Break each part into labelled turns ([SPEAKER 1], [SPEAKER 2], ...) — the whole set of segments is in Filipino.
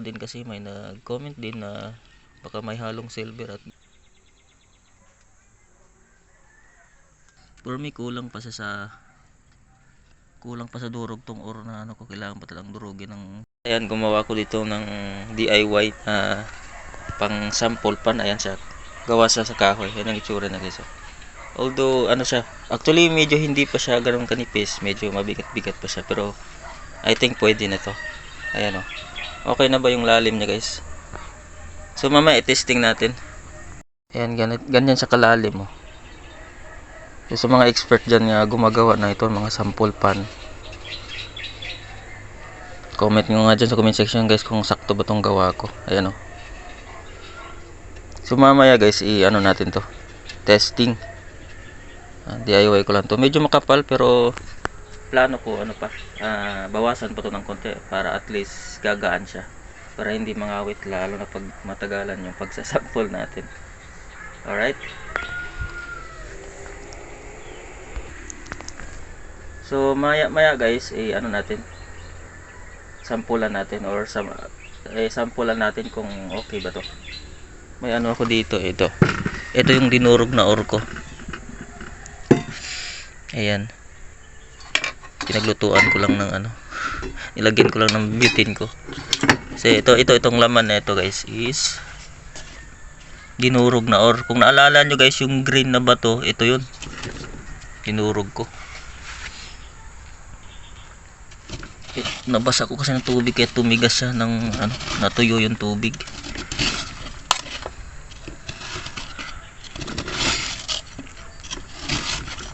[SPEAKER 1] din kasi may nag-comment din na baka may halong silver at for me kulang pa sa durog tong ore na ano ko, kailangan pa talang durugin ng ayan. Gumawa ko dito ng DIY na pang sample pan. Ayan siya, gawa sa kahoy. Yan ang itsura na guys. Although ano siya, actually medyo hindi pa siya ganoon kanipis, medyo mabigat-bigat pa siya, pero I think pwede na to. Ayan o, okay na ba yung lalim niya guys? So mamaya i-testing natin. Ayan, ganyan siya kalalim o. So, sa mga expert dyan nga gumagawa na ito, mga sample pan, comment nyo nga dyan sa comment section guys kung sakto ba tong gawa ko. Ayan o. So mamaya guys, i-ano natin to, testing. DIY ko lang to, medyo makapal pero plano ko ano pa, bawasan pa to ng konti para at least gagaan siya, para hindi mangawit lalo na pag matagalan yung pagsasample natin. Alright, so maya guys, ano natin, sampulan natin or sampulan natin kung okay ba to. May ano ako dito, ito yung dinurog na ore ko. Ayan, pinaglutuan ko lang ng ano, nilagyan ko lang ng butane ko. Kasi itong laman na ito guys is dinurog na ore. Kung naalala nyo guys, yung green na bato, ito yun, dinurog ko. Nabasa ko kasi ng tubig kaya tumigas siya ng ano, natuyo yung tubig.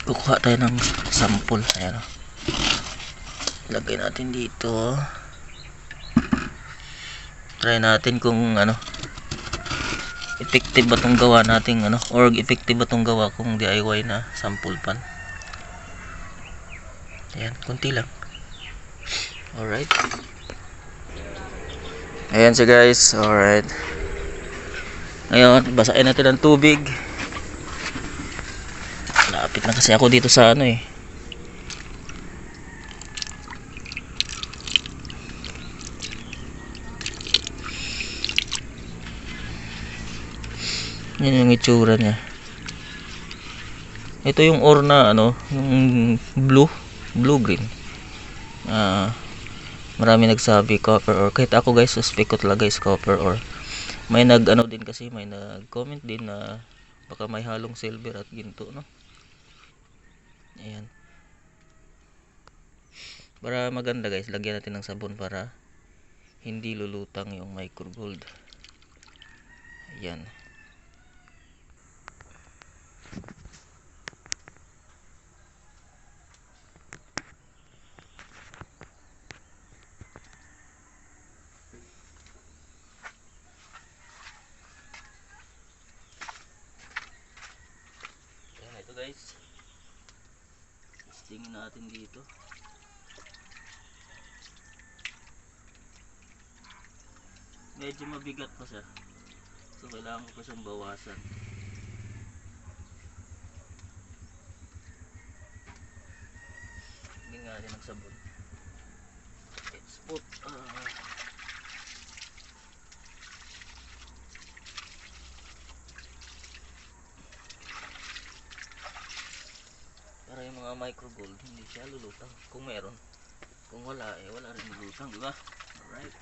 [SPEAKER 1] Kukuha tayo ng sample. Ayan o, lagay natin dito, try natin kung ano, effective ba tong gawa nating ano, or effective ba tong gawa kong DIY na sample pan. Ayan, konti lang. Alright, ayan siya guys. Alright, ngayon basahin natin ng tubig. Lapit na kasi ako dito sa ano Yan yung itsura niya. Ito yung ore na ano, yung blue green. Marami nagsabi copper ore. Kahit ako guys, suspect ko talaga is copper ore. May nag-ano din kasi, may nag-comment din na baka may halong silver at ginto, no? Ayan. Para maganda guys, lagyan natin ng sabon para hindi lulutang yung micro gold. Ayan. Ayan, ito guys, testingin natin dito. Medyo mabigat pa siya, so kailangan ko pa siyang bawasan. Hindi nga rin ng sabon. Let's put para yung mga micro gold hindi siya lulutang. Kung meron, kung wala wala rin lulutang, di ba? Alright.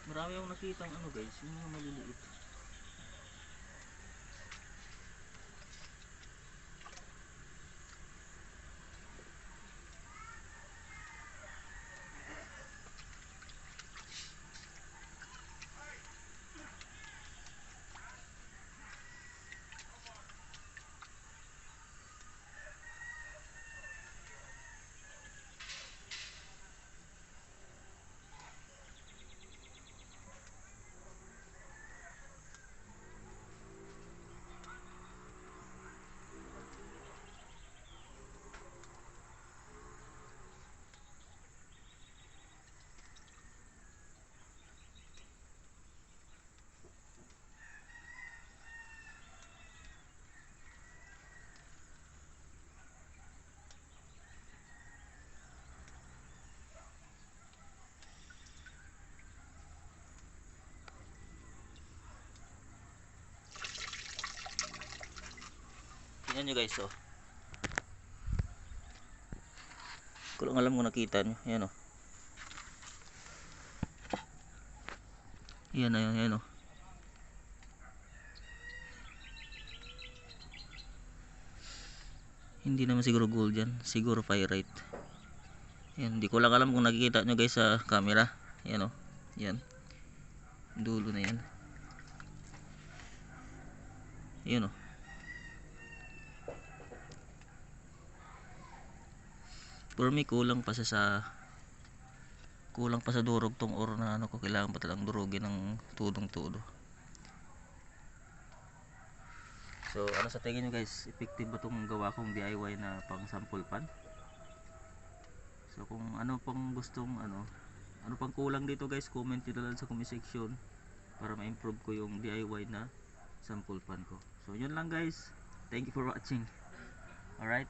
[SPEAKER 1] Marami akong nakitang ano guys, yung mga maliliit. nyo guys, oh. Ko lang alam kung nakita nyo. Ayan, oh. Ayan, ayan, ayan, oh. Hindi naman siguro gold yan, siguro pyrite. Ayan, hindi ko lang alam kung nakikita nyo guys sa camera. Ayan, oh. Ayan, dulo na yan. Ayan, oh. For me, kulang pa sa durog tong ore na ano ko. Kailangan pa talang durugin ng tudong-tudo. So ano sa tingin nyo guys, effective ba itong gawa kong DIY na pang sample pan? So kung ano pang gustong ano pang kulang dito guys, comment nyo lang sa comment section para ma-improve ko yung DIY na sample pan ko. So yun lang guys, thank you for watching. Alright.